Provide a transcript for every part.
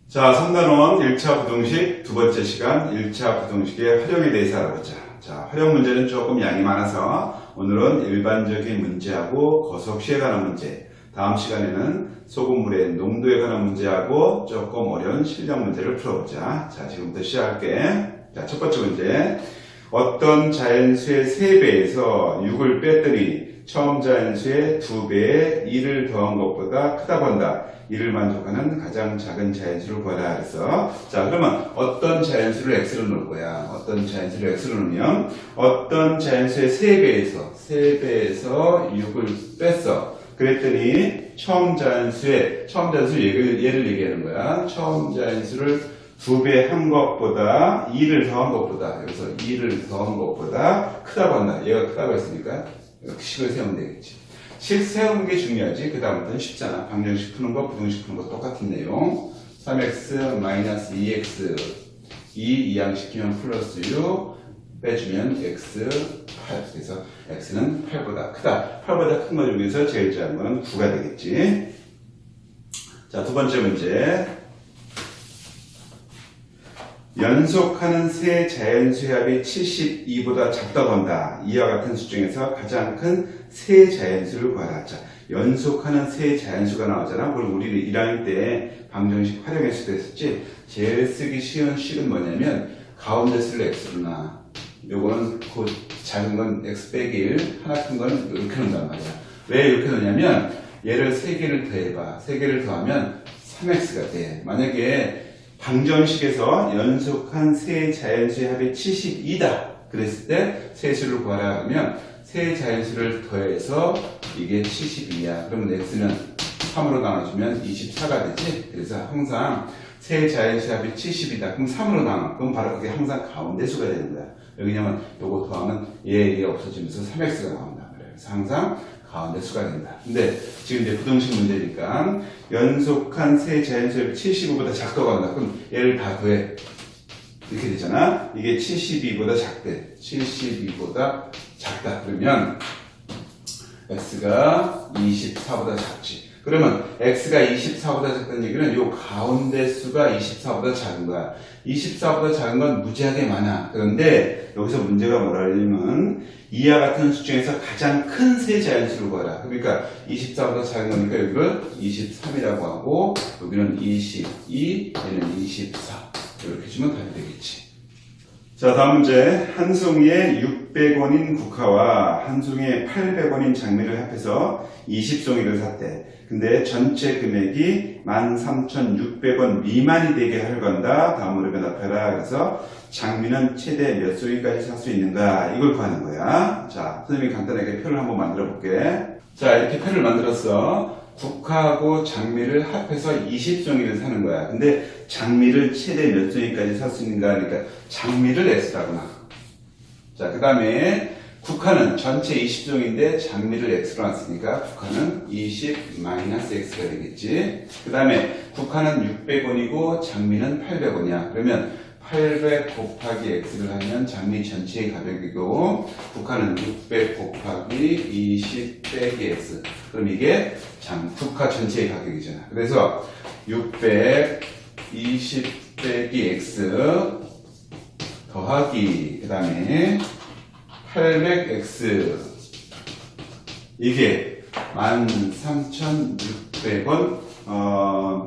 자, 3단원 1차 부등식 두 번째 시간 1차 부등식의 활용에 대해서 알아보자. 자, 활용 문제는 조금 양이 많아서 오늘은 일반적인 문제하고 거속시에 관한 문제, 다음 시간에는 소금물의 농도에 관한 문제하고 조금 어려운 실력 문제를 풀어보자. 자, 지금부터 시작할게. 자, 첫 번째 문제. 어떤 자연수의 3배에서 6을 뺐더니 처음 자연수의 2배에 2를 더한 것보다 크다고 한다. 이를 만족하는 가장 작은 자연수를 구하라 그래서, 자, 그러면 어떤 자연수를 x로 놓을 거야? 어떤 자연수를 x로 놓으면 어떤 자연수의 3배에서 6을 뺐어. 그랬더니 처음 자연수 얘를 얘기하는 거야. 처음 자연수를 2배 한 것보다 2를 더한 것보다, 여기서 2를 더한 것보다 크다고 한다. 얘가 크다고 했으니까 식을 세우면 되겠지. 식 세우는 게 중요하지. 그 다음부터는 쉽잖아. 방정식 푸는 거, 부등식 푸는 거 똑같은 내용. 3x 마이너스 2x 2 이항시키면 플러스 6 빼주면 x 8. 그래서 x는 8보다 크다. 8보다 큰 거 중에서 제일 작은 거는 9가 되겠지. 자, 두 번째 문제. 연속하는 세 자연수의 합이 72보다 작다고 한다. 이와 같은 수 중에서 가장 큰 세 자연수를 구하라. 자, 연속하는 세 자연수가 나오잖아. 그럼 우리 1학년 때 방정식 활용했을 때 했었지. 제일 쓰기 쉬운 식은 뭐냐면 가운데 수를 x로 놔. 요거는 그 작은 건 x 빼기 1, 하나 큰 건 이렇게 놓는단 말이야. 왜 이렇게 놓냐면 얘를 3개를 더해봐. 3개를 더하면 3x가 돼. 만약에 방정식에서 연속한 세 자연수의 합이 72다. 그랬을 때 세수를 구하라 하면 세 자연수를 더해서 이게 72야. 그러면 x는 3으로 나눠주면 24가 되지. 그래서 항상 세 자연수의 합이 70이다. 그럼 3으로 나눠. 그럼 바로 그게 항상 가운데 수가 되는 거야. 왜냐면 요거 더하면 얘 없어지면서 3x가 나온다. 그래서 항상 가운데 수가 된다. 근데 지금 이제 부등식 문제니까 연속한 세 자연수의 75보다 작다고 한다. 그럼 얘를 다 더해. 이렇게 되잖아. 이게 72보다 작대. 72보다 작다. 그러면 x가 24보다 작지. 그러면 x가 24보다 작다는 얘기는 요 가운데 수가 24보다 작은 거야. 24보다 작은 건 무지하게 많아. 그런데 여기서 문제가 뭐라냐면 이와 같은 수 중에서 가장 큰 세 자연수를 구하라. 그러니까 24보다 작은 거니까 여기를 23이라고 하고 여기는 22, 얘는 24 이렇게 주면 답이 되겠지. 자, 다음 문제. 한 송이에 600원인 국화와 한 송이에 800원인 장미를 합해서 20송이를 샀대. 근데 전체 금액이 13,600원 미만이 되게 하려고 한다. 다음으로 변합해라. 그래서 장미는 최대 몇 송이까지 살 수 있는가? 이걸 구하는 거야. 자, 선생님이 간단하게 표를 한번 만들어 볼게. 자, 이렇게 표를 만들었어. 국화하고 장미를 합해서 20송이를 사는 거야. 근데 장미를 최대 몇 송이까지 살 수 있는가 하니까 장미를 x라고 놔. 자, 그 다음에 국화는 전체 20송인데 장미를 x로 놨으니까 국화는 20 마이너스 x가 되겠지. 그 다음에 국화는 600원이고 장미는 800원이야. 그러면 800 곱하기 x를 하면 장미 전체의 가격이고 국화는 600 곱하기 20 빼기 x. 그럼 이게 국화 전체의 가격이잖아. 그래서 620 빼기 x 더하기 그 다음에 800x 이게 13,600원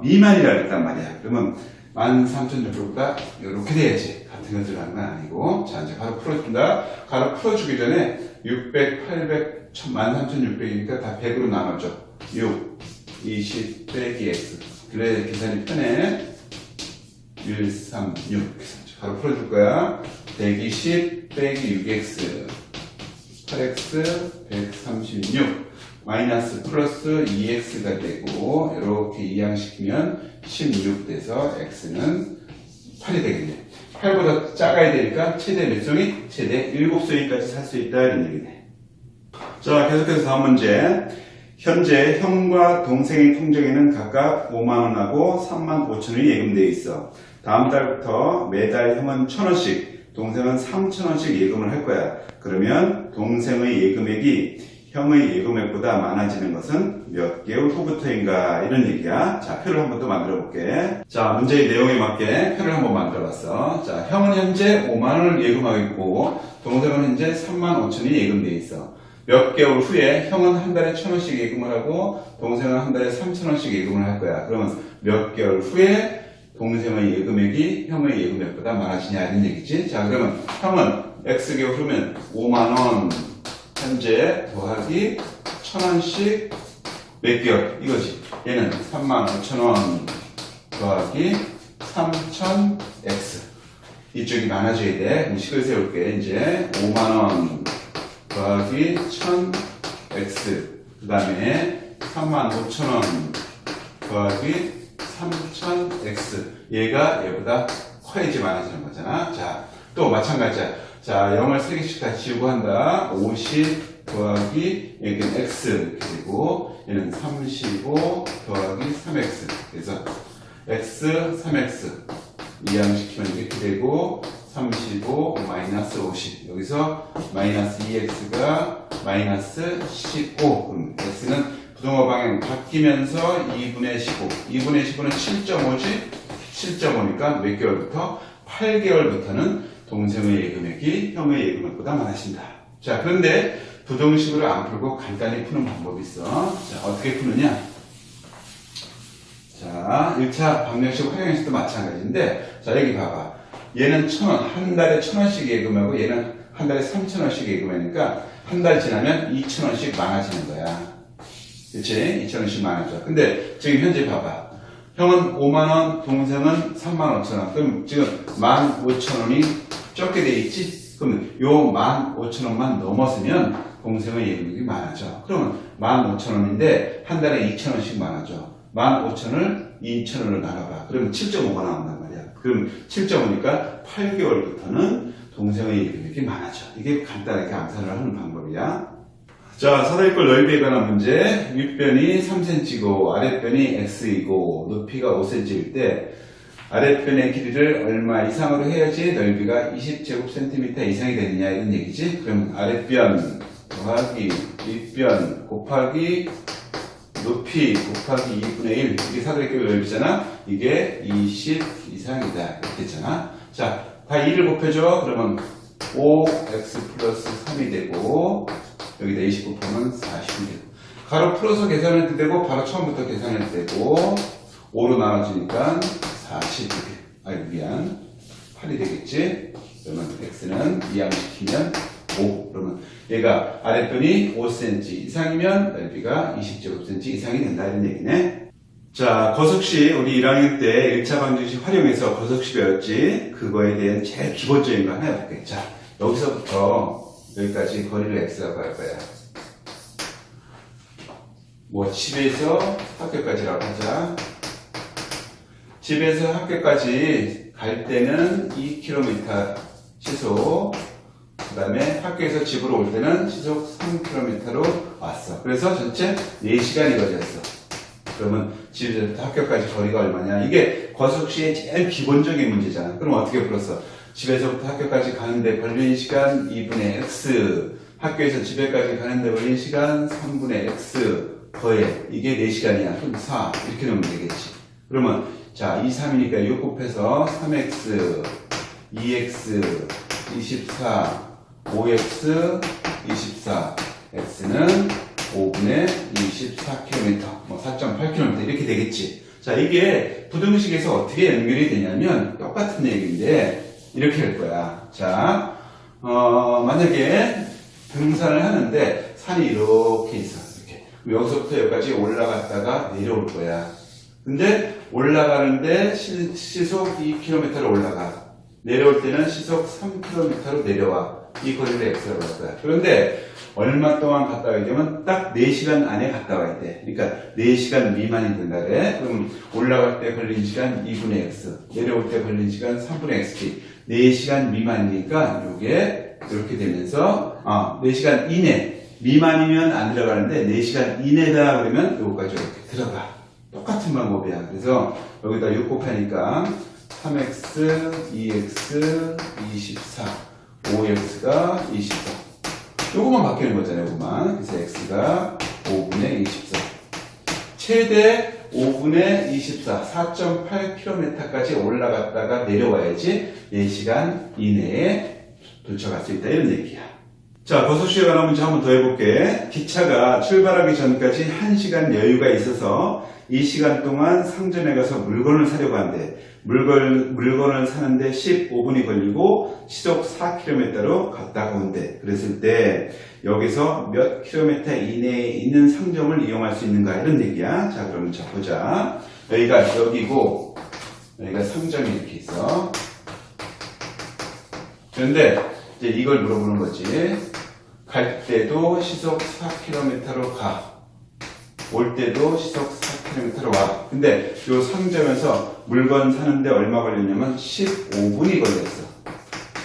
미만이라 그랬단 말이야. 그러면 13,600원보다 이렇게 돼야지. 같은 것을 하는 건 아니고. 자, 이제 가로 풀어준다. 가로 풀어주기 전에 600, 800, 13,600이니까 다 100으로 나눠줘. 6, 20 빼기 x. 그래, 계산이 편해. 136. 가로 풀어줄 거야. 120 빼기 6x. 8x 136. 마이너스 플러스 2x가 되고 이렇게 이항시키면 16 돼서 x는 8이 되겠네. 8보다 작아야 되니까 최대 몇 송이? 최대 7송이까지 살 수 있다 이런 얘기네. 자, 계속해서 다음 문제. 현재 형과 동생의 통장에는 각각 5만원하고 35,000원이 예금되어 있어. 다음 달부터 매달 형은 1,000원씩, 동생은 3,000원씩 예금을 할 거야. 그러면 동생의 예금액이 형의 예금액보다 많아지는 것은 몇 개월 후부터인가 이런 얘기야. 자, 표를 한번 또 만들어 볼게. 자, 문제의 내용에 맞게 표를 한번 만들어 봤어. 자, 형은 현재 5만원을 예금하고 있고 동생은 현재 35,000원이 예금되어 있어. 몇 개월 후에 형은 한 달에 1,000원씩 예금을 하고 동생은 한 달에 3,000원씩 예금을 할 거야. 그러면 몇 개월 후에 동생의 예금액이 형의 예금액보다 많아지냐 이런 얘기지. 자, 그러면 형은 X개월 후면 5만원 현재 더하기 1,000원씩 몇 개월 이거지. 얘는 35,000원 더하기 3,000X. 이쪽이 많아져야 돼. 그럼 식을 세울게. 이제 5만원 더하기 1,000X. 그 다음에 35,000원 더하기 3,000X. 얘가 얘보다 커야지 많아지는 거잖아. 자, 또 마찬가지야. 자, 0을 3개씩 다 지우고 한다. 50 더하기 얘는 X 이렇게 되고 얘는 35 더하기 3X. 그래서 X, 3X 이항시키면 이렇게 되고 35 마이너스 50 여기서 마이너스 2X가 마이너스 15. 그럼 X는 부동호 방향 바뀌면서 2분의 15 2분의 15는 7.5지 7.5니까 몇 개월부터 8개월부터는 동생의 예금액이 형의 예금액보다 많아진다. 자, 그런데 부등식으로 안 풀고 간단히 푸는 방법이 있어. 자, 어떻게 푸느냐? 자, 1차 방정식 활용식도 마찬가지인데, 자, 여기 봐봐. 얘는 1,000원, 한 달에 1,000원씩 예금하고 얘는 한 달에 3,000원씩 예금하니까 한 달 지나면 2,000원씩 많아지는 거야. 그치? 2,000원씩 많아져. 근데 지금 현재 봐봐. 형은 5만원, 동생은 35,000원. 그럼 지금 15,000원이 적게 돼 있지? 그러면 요 15,000원만 넘었으면 동생의 예금액이 많아져. 그러면 15,000원인데 한 달에 2,000원씩 많아져. 15,000원을 2,000원으로 나눠봐. 그러면 7.5가 나온단 말이야. 그럼 7.5니까 8개월부터는 동생의 예금액이 많아져. 이게 간단하게 암산을 하는 방법이야. 자, 사다리꼴 넓이에 관한 문제. 윗변이 3cm이고 아랫변이 x이고 높이가 5cm일 때 아랫변의 길이를 얼마 이상으로 해야지 넓이가 20제곱cm 이상이 되느냐 이런 얘기지. 그럼 아랫변 더하기 윗변 곱하기 높이 곱하기 2분의 1 이게 사다리꼴 넓이잖아. 이게 20 이상이다 이렇게 했잖아. 자, 다 2를 곱해줘. 그러면 5x 플러스 3이 되고 여기다 20 곱하면 40이 되고 가로 풀어서 계산해도 되고 바로 처음부터 계산해도 되고 5로 나눠지니까 40 이렇게 아니 미안 8이 되겠지. 그러면 x는 이항시키면 5 그러면 얘가 아랫변이 5cm 이상이면 넓이가 20제곱cm 이상이 된다 이런 얘기네. 자, 거석시 우리 1학년 때 1차 방정식 활용해서 거석시 배웠지. 그거에 대한 제일 기본적인 거 하나 해볼게. 자, 여기서부터 여기까지 거리를 x라고 할 거야. 뭐 집에서 학교까지라고 하자. 집에서 학교까지 갈 때는 2km 시속, 그 다음에 학교에서 집으로 올 때는 시속 3km로 왔어. 그래서 전체 4시간이 걸렸어. 그러면 집에서부터 학교까지 거리가 얼마냐? 이게 거석시의 제일 기본적인 문제잖아. 그럼 어떻게 풀었어? 집에서부터 학교까지 가는데 걸린 시간 2분의 x, 학교에서 집에까지 가는데 걸린 시간 3분의 x 더해. 이게 4시간이야. 그럼 4 이렇게 넣으면 되겠지. 그러면 자, 2, 3이니까 6 곱해서 3x, 2x, 24, 5x, 24, x는 5분의 24km, 뭐 4.8km 이렇게 되겠지. 자, 이게 부등식에서 어떻게 연결이 되냐면 똑같은 얘기인데 이렇게 할 거야. 자, 만약에 등산을 하는데 산이 이렇게 있어. 이렇게. 여기서부터 여기까지 올라갔다가 내려올 거야. 근데 올라가는데 시속 2km로 올라가. 내려올 때는 시속 3km로 내려와. 이 거리를 x라고 할 거야. 그런데 얼마 동안 갔다 와야 되면 딱 4시간 안에 갔다 와야 돼. 그러니까 4시간 미만이 된다 그래. 그럼 올라갈 때 걸린 시간 2분의 x, 내려올 때 걸린 시간 3분의 xt. 4시간 미만이니까 이게 이렇게 되면서 4시간 이내 미만이면 안 들어가는데 4시간 이내다 그러면 요거까지 이렇게 들어가. 똑같은 방법이야. 그래서 여기다 6 곱하니까 3x, 2x, 24, 5x가 24. 요것만 바뀌는 거잖아요, 요것만. 그래서 x가 5분의 24. 최대 5분의 24, 4.8km까지 올라갔다가 내려와야지 4시간 이내에 도착할 수 있다, 이런 얘기야. 자, 버섯슈에 관한 문제 한 번 더 해볼게. 기차가 출발하기 전까지 1시간 여유가 있어서 이 시간 동안 상점에 가서 물건을 사려고 하는데 물건을 사는데 15분이 걸리고 시속 4km로 갔다가 온대. 그랬을 때 여기서 몇 킬로미터 이내에 있는 상점을 이용할 수 있는가, 이런 얘기야. 자, 그러면 자 보자. 여기가 여기고 여기가 상점이 이렇게 있어. 그런데 이제 이걸 물어보는 거지. 갈 때도 시속 4km로 가. 올 때도 시속 4km로 와. 근데 요 상점에서 물건 사는데 얼마 걸렸냐면 15분이 걸렸어.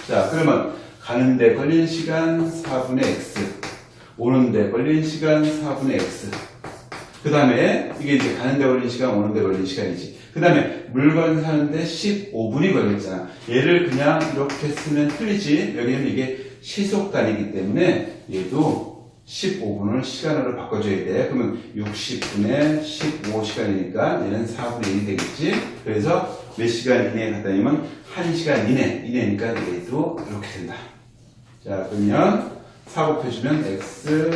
자, 그러면 가는데 걸린 시간 4분의 x, 오는데 걸린 시간 4분의 x. 그 다음에 이게 이제 가는데 걸린 시간, 오는데 걸린 시간이지. 그 다음에 물건 사는데 15분이 걸렸잖아. 얘를 그냥 이렇게 쓰면 틀리지. 여기는 이게 시속 단위이기 때문에 얘도 15분을 시간으로 바꿔줘야 돼. 그러면 60분에 15시간이니까 얘는 4분의 1이 되겠지. 그래서 몇 시간 이내에 갔다니면 1시간 이내니까 얘도 이렇게 된다. 자, 그러면 4 곱해주면 x,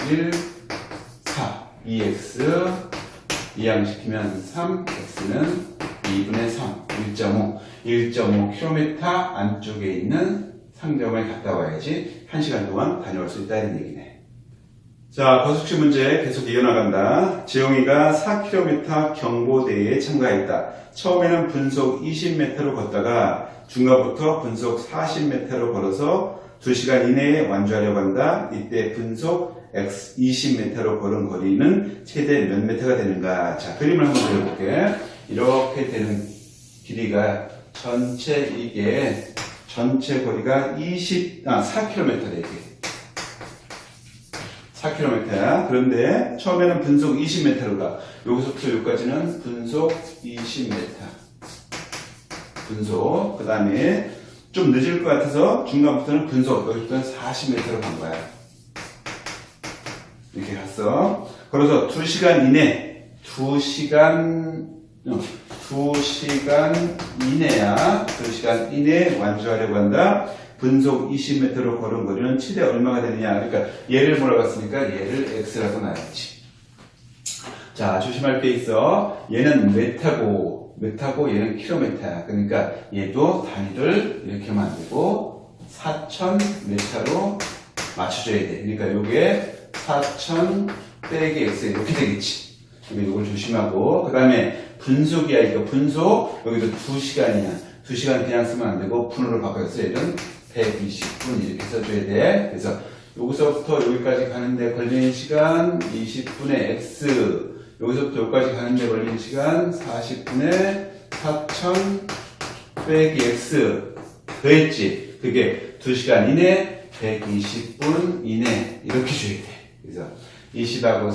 1, 4, 2x, 이항시키면 3, x는 2분의 3, 1.5km 안쪽에 있는 상점을 갔다 와야지 1시간 동안 다녀올 수 있다는 얘기네. 자, 버섯슈 문제 계속 이어나간다. 지용이가 4km 경보대회에 참가했다. 처음에는 분속 20m로 걷다가 중간부터 분속 40m로 걸어서 2시간 이내에 완주하려고 한다. 이때 분속 x 20m로 걸은 거리는 최대 몇 m가 되는가? 자, 그림을 한번 그려볼게. 이렇게 되는 길이가 전체 거리가 4km 되게. 4km야. 그런데 처음에는 분속 20m로 가. 여기서부터 여기까지는 분속 20m. 분속. 그 다음에 좀 늦을 것 같아서 중간부터는 분속. 여기부터는 40m로 간 거야. 이렇게 갔어. 그래서 2시간 이내, 2시간 이내에 완주하려고 한다. 분속 20m로 걸은 거리는 최대 얼마가 되느냐. 그러니까 얘를 뭐라고 했으니까 얘를 x라고 놔야지. 자, 조심할 게 있어. 얘는 메타고 얘는 킬로미터야. 그러니까 얘도 단위를 이렇게 하면 안 되고 4000m로 맞춰줘야 돼. 그러니까 요게 4000 빼기 x 이렇게 되겠지. 이걸 조심하고, 그 다음에 분속이야. 이거 분속. 여기도 2시간이야. 2시간 그냥 쓰면 안 되고 분으로 바꿔서 얘는 120분 이렇게 써줘야 돼. 그래서 여기서부터 여기까지 가는데 걸리는 시간 20분의 x, 여기서부터 여기까지 가는데 걸리는 시간 40분의 4000 빼기 x 더했지. 그게 2시간 이내, 120분 이내 이렇게 줘야 돼. 그래서 20하고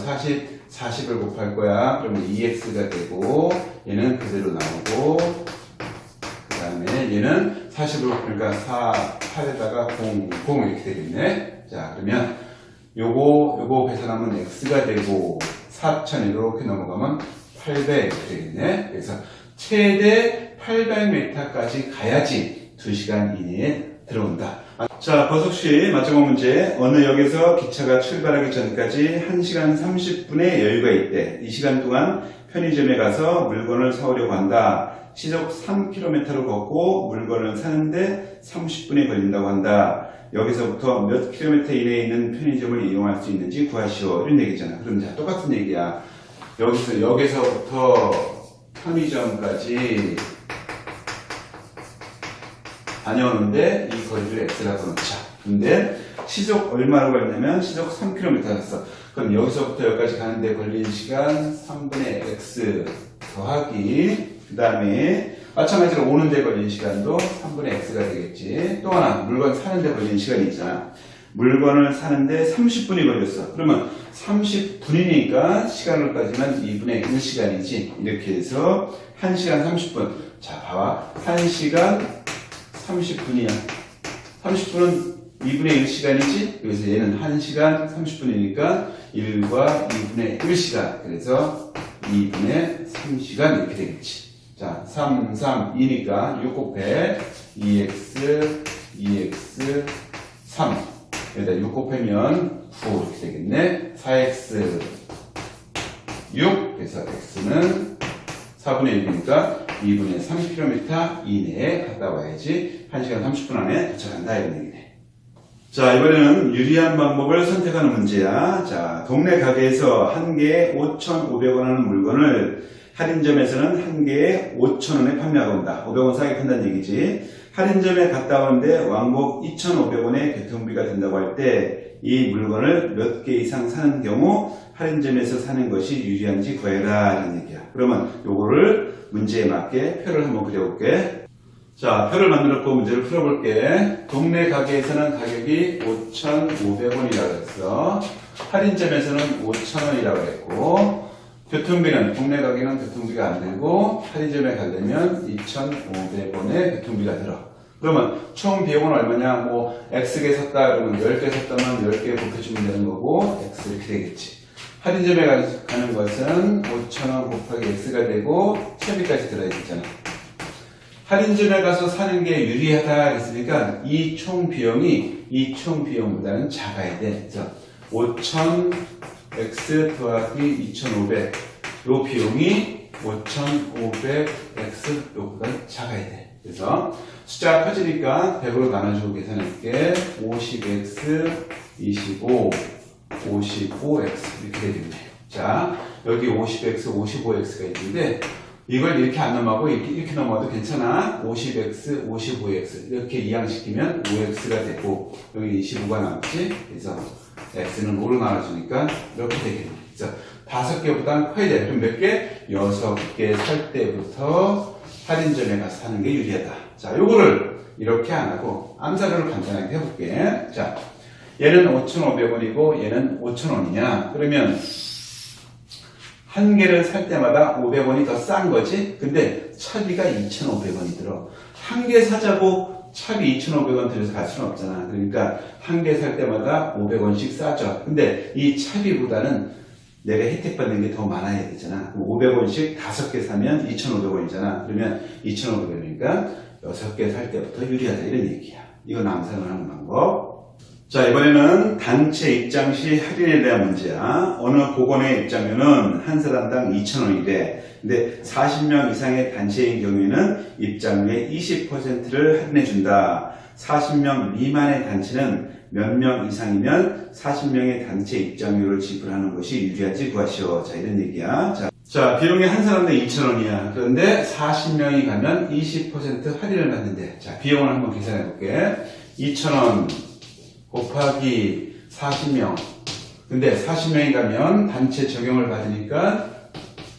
40을 곱할 거야. 그러면 2x가 되고 얘는 그대로 나오고, 그 다음에 얘는 40을 곱하니까 8에다가 0 이렇게 되겠네. 자, 그러면 요거 계산하면 x가 되고 4000 이렇게 넘어가면 800 이렇게 되겠네. 그래서 최대 800m까지 가야지 2시간 이내에 들어온다. 자, 버섯슈 마지막 문제. 어느 역에서 기차가 출발하기 전까지 1시간 30분의 여유가 있대. 이 시간 동안 편의점에 가서 물건을 사오려고 한다. 시속 3km로 걷고 물건을 사는데 30분이 걸린다고 한다. 여기서부터 몇 킬로미터 이내에 있는 편의점을 이용할 수 있는지 구하시오. 이런 얘기잖아. 그럼 자, 똑같은 얘기야. 여기서부터 편의점까지 다녀오는데 이 거리를 x라고 놓자. 근데 시속 얼마로 걸냐면 시속 3km 갔어. 그럼 여기서부터 여기까지 가는데 걸린 시간 3분의 x 더하기, 그 다음에 마찬가지로 오는데 걸린 시간도 3분의 x가 되겠지. 또 하나, 물건 사는데 걸린 시간이 있잖아. 물건을 사는데 30분이 걸렸어. 그러면 30분이니까 시간으로 따지면 2분의 1시간이지. 이렇게 해서 1시간 30분. 자, 봐봐. 1시간 30분이야. 30분은 2분의 1시간이지? 그래서 얘는 1시간 30분이니까 1과 2분의 1시간. 그래서 2분의 3시간 이렇게 되겠지. 자, 3, 3, 2니까 6 곱해 2x, 2x, 3. 여기다 6 곱하면 9 이렇게 되겠네. 4x, 6. 그래서 x는 4분의 1이니까 2분의 3km 이내에 갔다 와야지 1시간 30분 안에 도착한다 이런 얘기네. 자, 이번에는 유리한 방법을 선택하는 문제야. 자, 동네 가게에서 한 개에 5,500원 하는 물건을 할인점에서는 한 개에 5,000원에 판매하고 온다. 500원 싸게 판다는 얘기지. 할인점에 갔다 오는데 왕복 2,500원의 교통비가 된다고 할 때 이 물건을 몇 개 이상 사는 경우 할인점에서 사는 것이 유리한지 구해라 라는 얘기야. 그러면 요거를 문제에 맞게 표를 한번 그려볼게. 자, 표를 만들었고 문제를 풀어볼게. 동네 가게에서는 가격이 5,500원이라고 했어. 할인점에서는 5,000원이라고 했고, 교통비는 동네 가게는 교통비가 안 들고 할인점에 가려면 2,500원의 교통비가 들어. 그러면 총 비용은 얼마냐? 뭐 X개 샀다 그러면 10개 샀다면 10개 곱해주면 되는 거고 X 이렇게 되겠지. 할인점에 가는 것은 5,000원 곱하기 X가 되고 차비까지 들어야 되잖아. 할인점에 가서 사는 게 유리하다 했으니까 이 총 비용이 이 총 비용보다는 작아야 돼. 그래서 5,000X 더하기 2,500 요 비용이 5,500X 요보다 작아야 돼. 그래서 숫자가 커지니까 100으로 나눠주고 계산할게. 50X, 25, 55X 이렇게 되겠네. 자, 여기 50X, 55X가 있는데 이걸 이렇게 안 넘어가고 이렇게 넘어가도 괜찮아. 50X, 55X 이렇게 이항시키면 5X가 되고 여기 25가 남지. 그래서 X는 5로 나눠주니까 이렇게 되겠네. 그래서 5개보다는 커야 돼. 그럼 몇 개? 6개 살 때부터 할인점에 가서 사는 게 유리하다. 자, 요거를 이렇게 안 하고 암산으로 간단하게 해볼게. 자, 얘는 5,500원이고 얘는 5,000원이냐? 그러면 한 개를 살 때마다 500원이 더 싼 거지? 근데 차비가 2,500원이 들어. 한 개 사자고 차비 2,500원 들여서 갈 수는 없잖아. 그러니까 한 개 살 때마다 500원씩 싸죠. 근데 이 차비보다는 내가 혜택 받는 게 더 많아야 되잖아. 500원씩 5개 사면 2,500원이잖아. 그러면 2,500원이니까 6개 살 때부터 유리하다 이런 얘기야. 이건 암산을 하는 방법. 자, 이번에는 단체 입장 시 할인에 대한 문제야. 어느 보건에 입장료는 한 사람당 2,000원이래. 근데 40명 이상의 단체인 경우에는 입장료의 20%를 할인해준다. 40명 미만의 단체는 몇 명 이상이면 40명의 단체 입장료를 지불하는 것이 유리한지 구하시오. 자, 이런 얘기야. 자, 비용이 한 사람당 2,000원이야. 그런데 40명이 가면 20% 할인을 받는데, 자, 비용을 한번 계산해 볼게. 2,000원 곱하기 40명. 근데 40명이 가면 단체 적용을 받으니까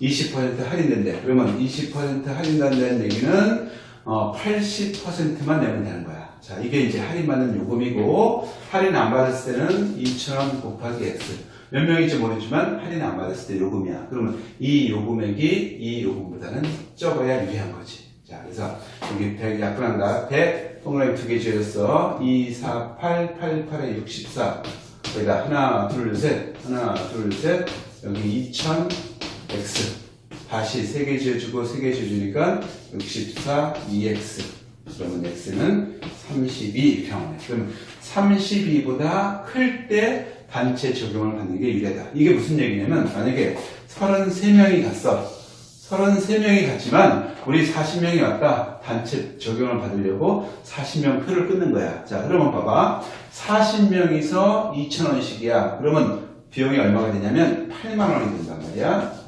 20% 할인된대. 그러면 20% 할인된다는 얘기는 80%만 내면 되는 거야. 자, 이게 이제 할인받는 요금이고, 할인 안 받았을 때는 2,000원 곱하기 X. 몇 명일지 모르지만 할인 안 받았을 때 요금이야. 그러면 이 요금액이 이 요금보다는 적어야 유리한 거지. 자, 그래서 여기 100 약분한다. 100 동그라미 2개 지어졌어. 2, 4, 8, 8, 8에 64. 여기다 하나, 둘, 셋. 하나, 둘, 셋. 여기 2,000X. 다시 3개 지어주고 3개 지어주니까 64, 2X. 그러면 X는 32 이렇게 나오네. 그럼 32보다 클 때 단체 적용을 받는 게 유리하다. 이게 무슨 얘기냐면 만약에 33명이 갔어. 33명이 갔지만 우리 40명이 왔다. 단체 적용을 받으려고 40명 표를 끊는 거야. 자, 그러면 봐봐. 40명이서 2,000원씩이야. 그러면 비용이 얼마가 되냐면 8만 원이 된단 말이야.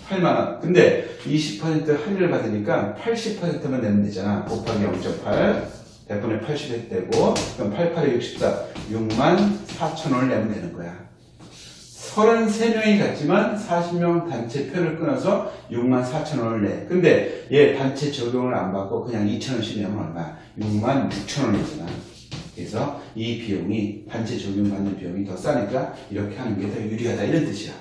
8만 원. 근데 20% 할인을 받으니까 80%만 내면 되잖아. 곱하기 0.8. 100분의 80이 되고, 그럼 88에 64. 64,000원을 내면 되는 거야. 33명이 갔지만 40명 단체 표를 끊어서 64,000원을 내. 근데 얘 단체 적용을 안 받고 그냥 2,000원씩 내면 얼마야? 66,000원이잖아. 그래서 이 비용이 단체 적용받는 비용이 더 싸니까 이렇게 하는 게 더 유리하다 이런 뜻이야.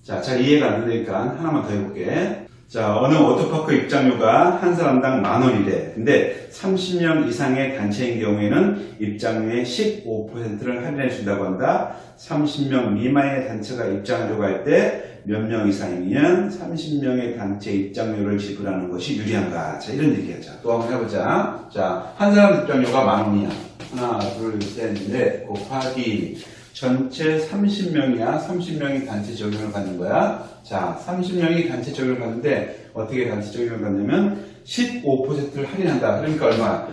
자, 잘 이해가 안 되니까 하나만 더 해볼게. 자, 어느 워터파크 입장료가 한 사람당 10,000원이래. 근데 30명 이상의 단체인 경우에는 입장료의 15%를 할인해 준다고 한다. 30명 미만의 단체가 입장하려고 할 때 몇 명 이상이면 30명의 단체 입장료를 지불하는 것이 유리한가. 자, 이런 얘기하자. 또 한번 해보자. 자, 한 사람 입장료가 10,000원이야. 하나, 둘, 셋, 넷 곱하기 전체 30명이야. 30명이 단체 적용을 받는 거야. 자, 30명이 단체 적용을 받는데 어떻게 단체 적용을 받냐면 15%를 할인한다. 그러니까 얼마?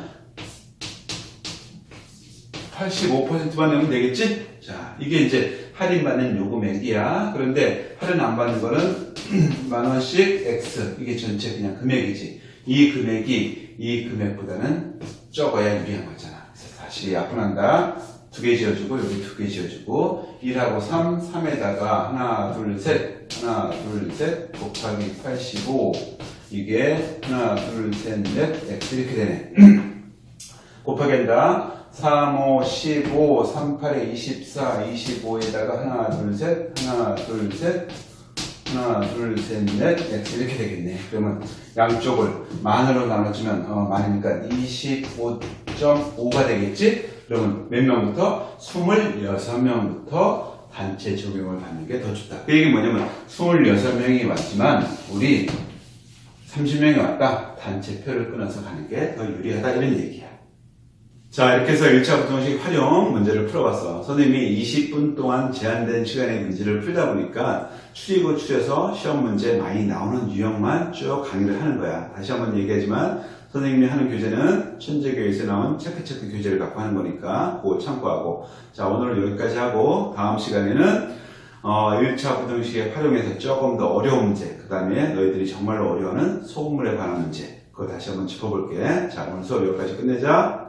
85%만 내면 되겠지? 자, 이게 이제 할인받는 요금액이야. 그런데 할인 안 받는 거는 10,000원씩 X. 이게 전체 그냥 금액이지. 이 금액이 이 금액보다는 적어야 유리한 거잖아. 그래서 다시 약분한다. 2개 지어주고 여기 2개 지어주고 1하고 3, 3에다가 하나 둘 셋 곱하기 85 이게 하나 둘 셋 넷 X 이렇게 되네. 곱하기 한다. 3, 5, 15, 3, 8에 24, 25에다가 하나 둘 셋 넷 X 이렇게 되겠네. 그러면 양쪽을 만으로 나눠주면 만이니까 25.5가 되겠지? 그러면 몇 명부터? 26명부터 단체 적용을 받는 게 더 좋다. 그 얘기 뭐냐면 26명이 왔지만 우리 30명이 왔다. 단체 표를 끊어서 가는 게 더 유리하다 이런 얘기야. 자, 이렇게 해서 1차 부정식 활용 문제를 풀어봤어. 선생님이 20분 동안 제한된 시간의 문제를 풀다 보니까 추리고 추려서 시험 문제 많이 나오는 유형만 쭉 강의를 하는 거야. 다시 한번 얘기하지만 선생님이 하는 교재는 천재교회에서 나온 체크체크 교재를 갖고 하는 거니까 그거 참고하고. 자, 오늘은 여기까지 하고 다음 시간에는 1차 부정식에 활용해서 조금 더 어려운 문제, 그 다음에 너희들이 정말로 어려워하는 소금물에 관한 문제, 그거 다시 한번 짚어볼게. 자, 오늘 수업 여기까지 끝내자.